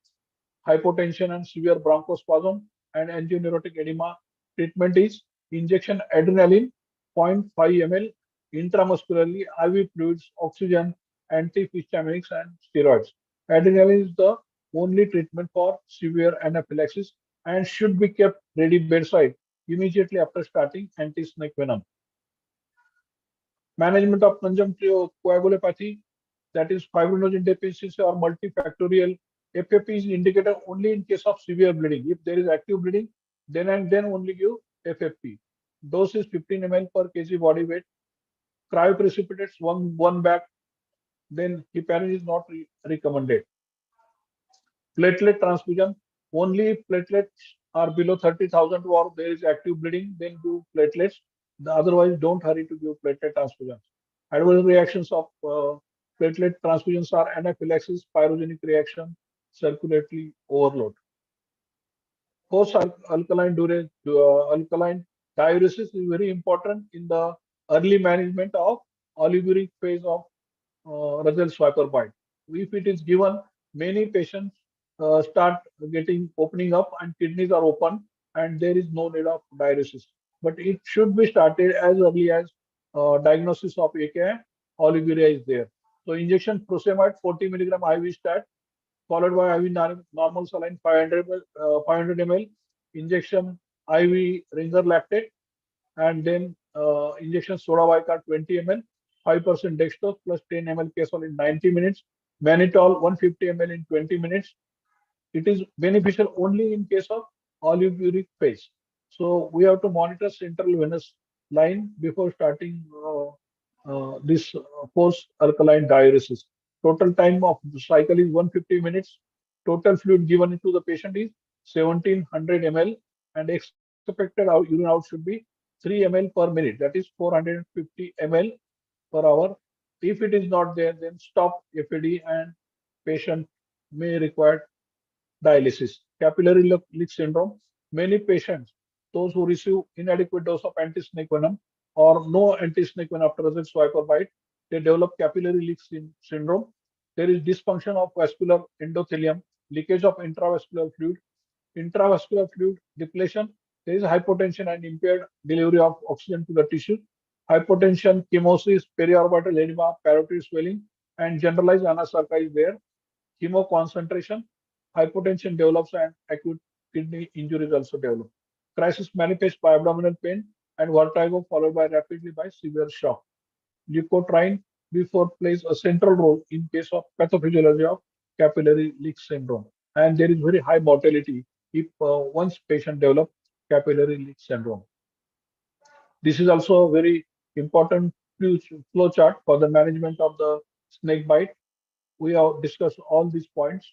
hypotension and severe bronchospasm and angioneurotic edema. Treatment is injection adrenaline 0.5 ml intramuscularly, IV fluids, oxygen, antihistaminics, and steroids. Adrenaline is the only treatment for severe anaphylaxis and should be kept ready bedside immediately after starting anti-snake venom. Management of conjunctive coagulopathy, that is fibrinogen deficiency or multifactorial. FFP is indicated only in case of severe bleeding. If there is active bleeding, then and then only give FFP. Dose is 15 ml per kg body weight. Cryoprecipitates one bag. Then heparin is not recommended. Platelet transfusion, only if platelets are below 30,000 or there is active bleeding, then do platelets. Otherwise, don't hurry to give platelet transfusions. Adverse reactions of platelet transfusions are anaphylaxis, pyrogenic reaction, circulatory overload. Post alkaline diuresis is very important in the early management of olivuric phase of Russell Swiper bite. If it is given, many patients start getting opening up and kidneys are open and there is no need of diuresis. But it should be started as early as diagnosis of AKI, olivuria is there. So injection furosemide 40 milligram IV stat followed by IV normal saline 500 ml, injection IV ringer lactate, and then injection soda bicarb 20 ml, 5% dextrose plus 10 ml Kesol in 90 minutes, mannitol 150 ml in 20 minutes. It is beneficial only in case of olivuric phase. So we have to monitor central venous line before starting this post-alkaline diuresis. Total time of the cycle is 150 minutes. Total fluid given to the patient is 1700 ml and expected urine out should be 3 ml per minute. That is 450 ml per hour. If it is not there, then stop FAD and patient may require dialysis. Capillary leak syndrome. Many patients, those who receive inadequate dose of anti-snake venom or no anti-snake venom after Russell Swiper bite, they develop capillary leak syndrome. There is dysfunction of vascular endothelium, leakage of intravascular fluid depletion. There is hypotension and impaired delivery of oxygen to the tissue. Hypotension, chemosis, periorbital edema, parotid swelling, and generalized anasarca is there. Hemoconcentration, hypotension develops and acute kidney injuries also develop. Crisis manifests by abdominal pain and vertigo followed by rapidly by severe shock. Leukotriene B4 plays a central role in case of pathophysiology of capillary leak syndrome. And there is very high mortality if once patient develop capillary leak syndrome. This is also a very important flow chart for the management of the snake bite. We have discussed all these points.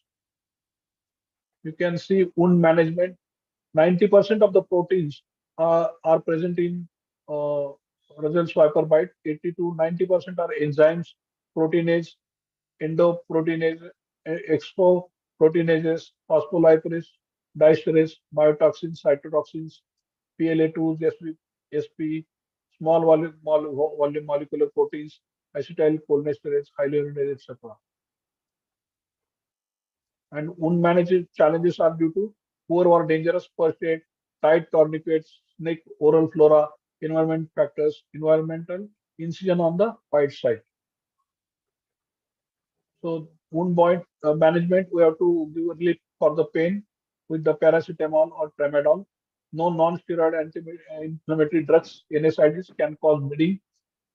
You can see wound management. 90% of the proteins are present in Russell Swiper bite. 80 to 90% are enzymes, proteinase, endoproteinase, exoproteinases, phospholipids, diesterase, biotoxins, cytotoxins, PLA2s, SP, small volume molecular proteins, acetylcholinesterase, hyaluronidase, etc. And wound management challenges are due to poor or dangerous first aid, tight tourniquets, snake oral flora, environment factors, environmental incision on the bite site. So wound point management, we have to give relief for the pain. with the paracetamol or tramadol. No non-steroid anti-inflammatory drugs, NSAIDs, can cause bleeding.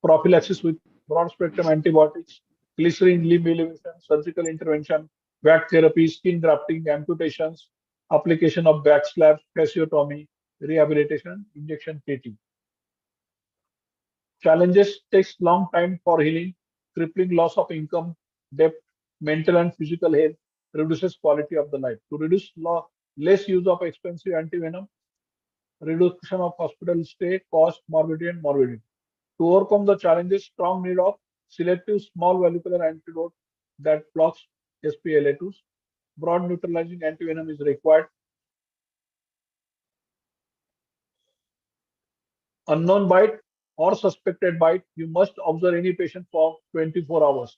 Prophylaxis with broad-spectrum antibiotics, glycerin, limb elevation, surgical intervention, vac therapy, skin grafting, amputations, application of back slabs, fasciotomy, rehabilitation, injection treating. Challenges: takes long time for healing, crippling loss of income, debt, mental and physical health, reduces quality of the life. To reduce less use of expensive antivenom, reduction of hospital stay, cost, morbidity, and morbidity. To overcome the challenges, strong need of selective small molecular antidote that blocks SPLA2s. Broad neutralizing antivenom is required. Unknown bite or suspected bite, you must observe any patient for 24 hours.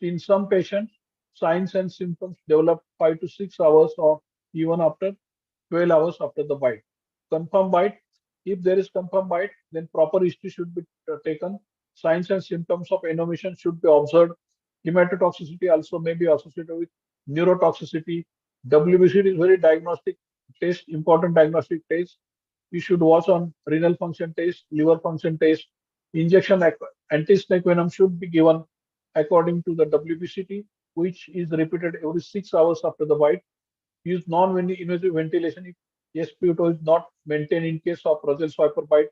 In some patients, signs and symptoms develop 5 to 6 hours or even after 12 hours after the bite. Confirmed bite, if there is confirmed bite, then proper history should be taken. Signs and symptoms of innovation should be observed. Hematotoxicity also may be associated with neurotoxicity. WBC is very diagnostic test, important diagnostic test. You should watch on renal function test, liver function test. Injection anti-snake venom should be given according to the WBCT, which is repeated every 6 hours after the bite. Use non-invasive ventilation if SpO2 is not maintained in case of Russell's viper bite.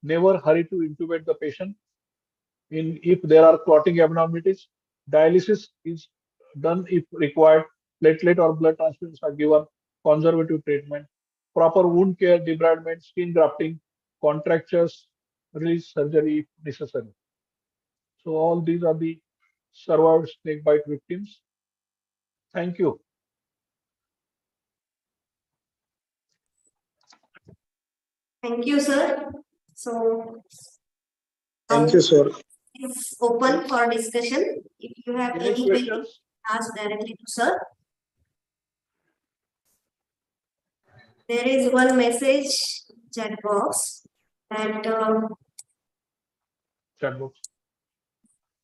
Never hurry to intubate the patient. If there are clotting abnormalities, dialysis is done if required. Platelet or blood transfusions are given. Conservative treatment. Proper wound care, debridement, skin grafting, contractures, release surgery if necessary. So all these are the survived snake bite victims. Thank you. Thank you, sir. So Thank you, sir. it's open for discussion. If you have Any any query, questions? ask directly to sir. There is one message chat box that Chat box.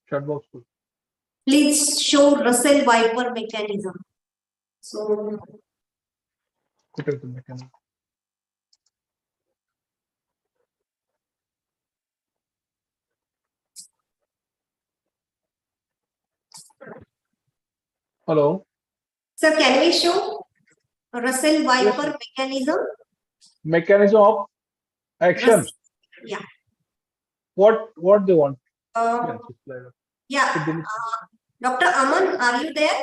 Chat box. please show Russell Viper mechanism. So Put it in the mechanism. Hello. sir, can we show Russell Viper Yes. mechanism? Mechanism of action. Russell, yeah. What they want? Uh, Yes, yeah. Dr. Aman, are you there?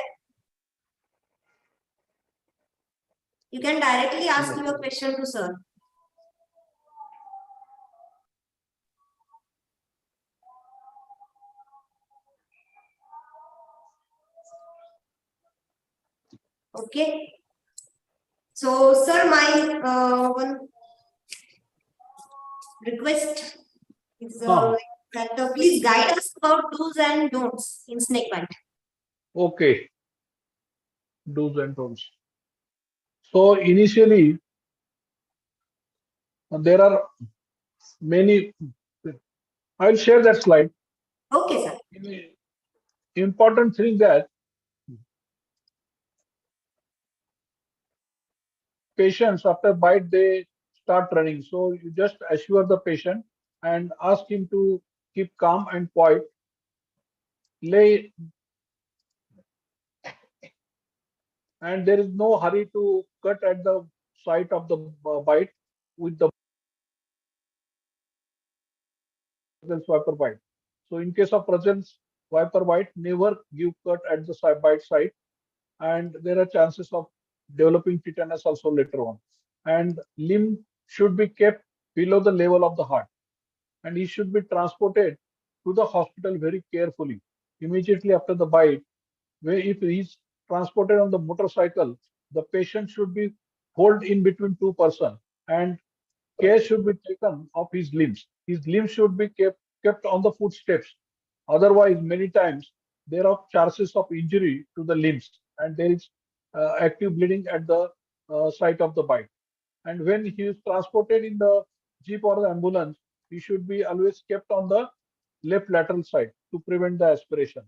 You can directly ask your question to sir. Okay. So, sir, my one request is that please guide us about do's and don'ts in snake bite. Okay. Do's and don'ts. So initially, there are many. I'll share that slide. Okay, sir. Important thing that patients after bite they start running. So you just assure the patient and ask him to keep calm and quiet. Lay and there is no hurry to cut at the site of the bite with the viper bite. So in case of Russell's viper bite, never give cut at the bite site, and there are chances of developing tetanus also later on. And limb should be kept below the level of the heart, and he should be transported to the hospital very carefully immediately after the bite. Where if he is transported on the motorcycle, the patient should be held in between two persons, and care should be taken of his limbs. His limbs should be kept on the footsteps. Otherwise, many times there are chances of injury to the limbs, and there is active bleeding at the site of the bite. And when he is transported in the jeep or the ambulance, he should be always kept on the left lateral side to prevent the aspiration.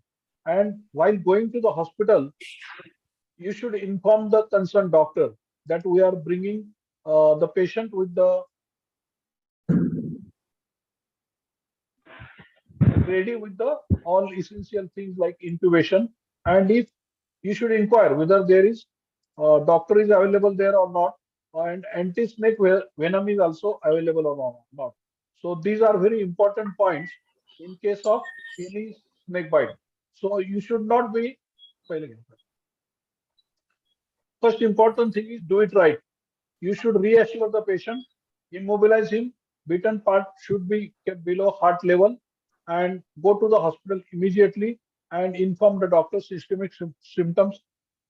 And while going to the hospital, you should inform the concerned doctor that we are bringing the patient with the ready with the all essential things like intubation, and if you should inquire whether there is doctor is available there or not, and anti-snake venom is also available or not. So these are very important points in case of any snake bite. So you should not be. First important thing is do it right. You should reassure the patient, immobilize him. Bitten part should be kept below heart level, and go to the hospital immediately and inform the doctor systemic symptoms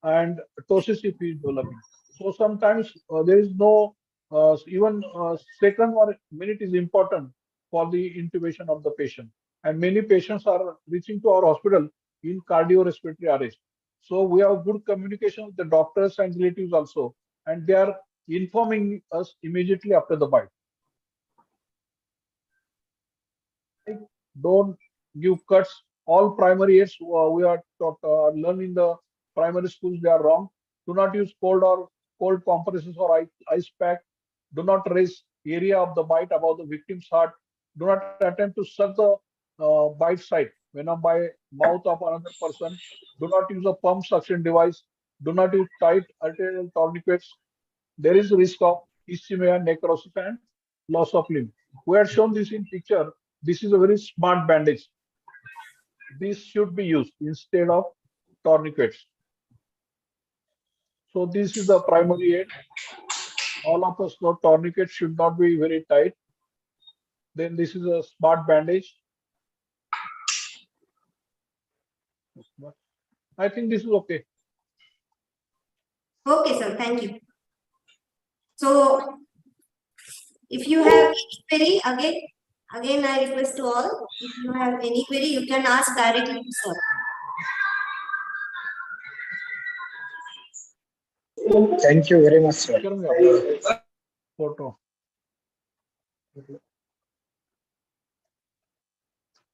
and ptosis if he is developing. So sometimes there is no even second or minute is important for the intubation of the patient. And many patients are reaching to our hospital in cardiorespiratory arrest. So we have good communication with the doctors and relatives also, and they are informing us immediately after the bite. Don't give cuts. All primary aids we are taught, learn in the primary schools, they are wrong. Do not use cold compresses or ice pack. Do not raise area of the bite above the victim's heart. Do not attempt to suck the bite site venom by mouth of another person. Do not use a pump suction device. Do not use tight arterial tourniquets. There is risk of ischemia, necrosis, and loss of limb. We have shown this in picture. This is a very smart bandage. This should be used instead of tourniquets. So this is the primary aid. All of us know tourniquet should not be very tight. Then this is a smart bandage. I think this is okay. Okay, sir. Thank you. So, if you have any query, again, I request to all, if you have any query, you can ask directly to sir. Thank you very much, sir. Photo.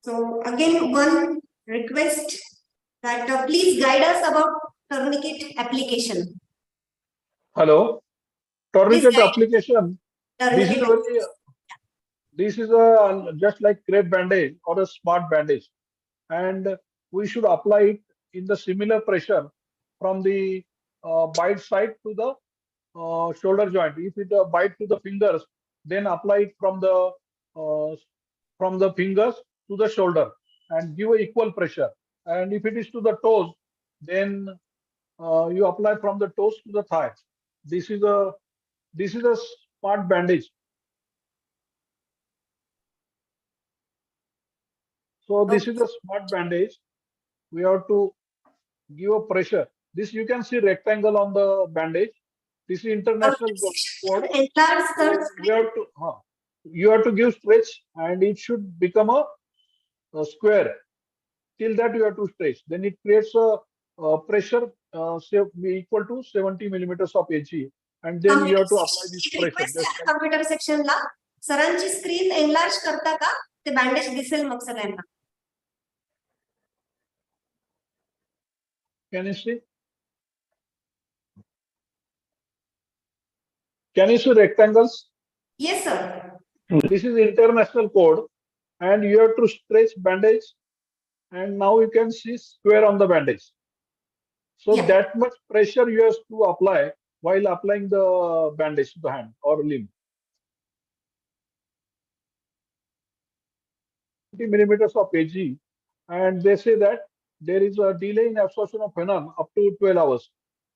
So, again, one request that please guide us about tourniquet application. Hello. Tourniquet Please application. Tourniquet. This is a just like crepe bandage or a smart bandage, and we should apply it in the similar pressure from the bite side to the shoulder joint. If it bite to the fingers, then apply it from the fingers to the shoulder and give a equal pressure. And if it is to the toes, then you apply from the toes to the thigh. This is a smart bandage. So this is a smart bandage. We have to give a pressure. This you can see rectangle on the bandage. This is international code. You have to give stretch, and it should become a square. Till that you have to stretch. Then it creates a pressure equal to 70 millimeters of Hg, and then you have to apply this pressure. Computer section ला सरांची screen enlarge करता का ते bandage दिसेल मग सगळ्यांना. Can you see? Can you see rectangles? Yes, sir. This is international code, and you have to stretch bandage, and now you can see square on the bandage. So that much pressure you have to apply while applying the bandage to the hand or limb. 20 millimeters of Hg, and they say that there is a delay in absorption of venom up to 12 hours.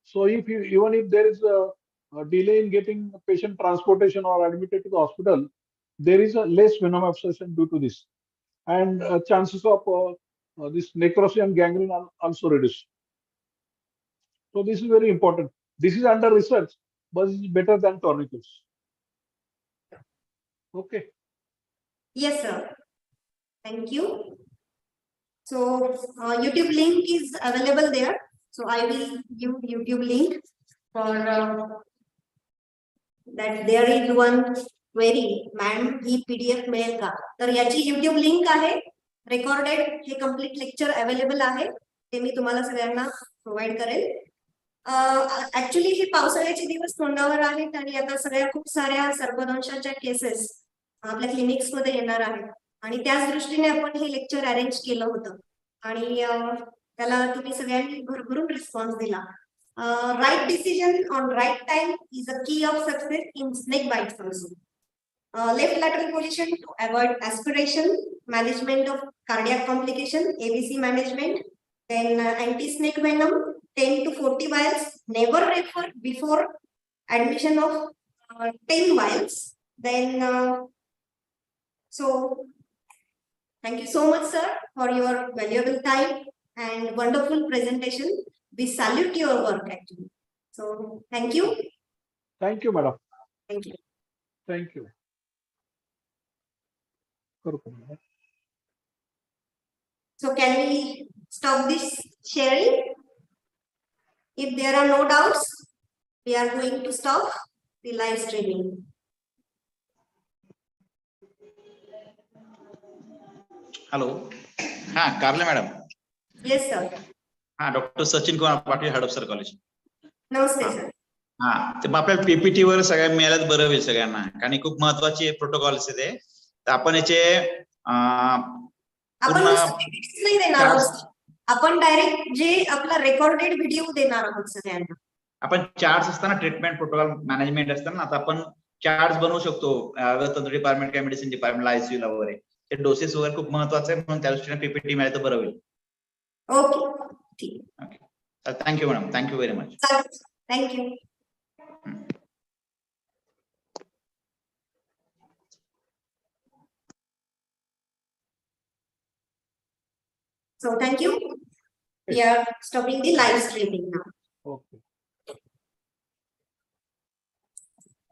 So even if there is a delay in getting patient transportation or admitted to the hospital, there is a less venom absorption due to this, and chances of this necrosis and gangrene are also reduced. So this is very important. This is under research, but it is better than tourniquets. Okay. Yes, sir. Thank you. So YouTube link is available there. So I will give YouTube link for that. There is one query, ma'am, he PDF मिळेल का? तर याची YouTube link आहे. Recorded हे complete lecture available आहे. ते मी तुम्हाला सगळ्यांना provide करेल. ऍक्च्युली हे पावसाळ्याचे दिवस तोंडावर आहेत आणि आता सगळ्या खूप साऱ्या सर्पदंशाच्या केसेस आपल्या क्लिनिक्स मध्ये येणार आहेत आणि त्याच दृष्टीने आपण हे लेक्चर अरेंज केलं होतं आणि त्याला तुम्ही सगळ्यांनी भरभरून रिस्पॉन्स दिला. Right decision on right time is a key of success in snake bites also. Left lateral position to avoid aspiration, management of cardiac complication, ABC management, then anti-snake venom, 10 to 40 vials, never refer before admission of 10 vials. Then, so thank you so much, sir, for your valuable time and wonderful presentation. We salute your work actually. So thank you. Thank you, madam. Thank you. Thank you. करू. So can we stop this sharing? If there are no doubts, we are going to stop the live streaming. Hello हा कारले madam. Yes, sir. हा doctor Sachin Kumar Patil head of sir college. Namaste, sir. हा ते मग आपल्याला PPT वर सगळ्या मिळाल्यात बरं होईल सगळ्यांना कारण खूप महत्वाचे प्रोटोकॉल्स आहे ते. तर आपण याचे आपण पूर्ण PPTs नाही देणार आहोत. आपण डायरेक्ट जे आपला रेकॉर्डेड व्हिडिओ देणार आहोत सगळ्यांना. आपण चार्ट्स असताना ट्रीटमेंट प्रोटोकॉल मॅनेजमेंट असताना आता आपण चार्ट्स बनवू शकतो तंत्र डिपार्टमेंट किंवा मेडिसिन डिपार्टमेंट आयसीयू ला वगैरे. ते डोसेस वगैरे खूप महत्वाचं आहे म्हणून त्या दृष्टीने पीपीटी मिळालं तर बरं होईल. ओके, ठीक. Okay, thank you madam, thank you very much. Thank you. So thank you. We are stopping the live streaming now. Okay.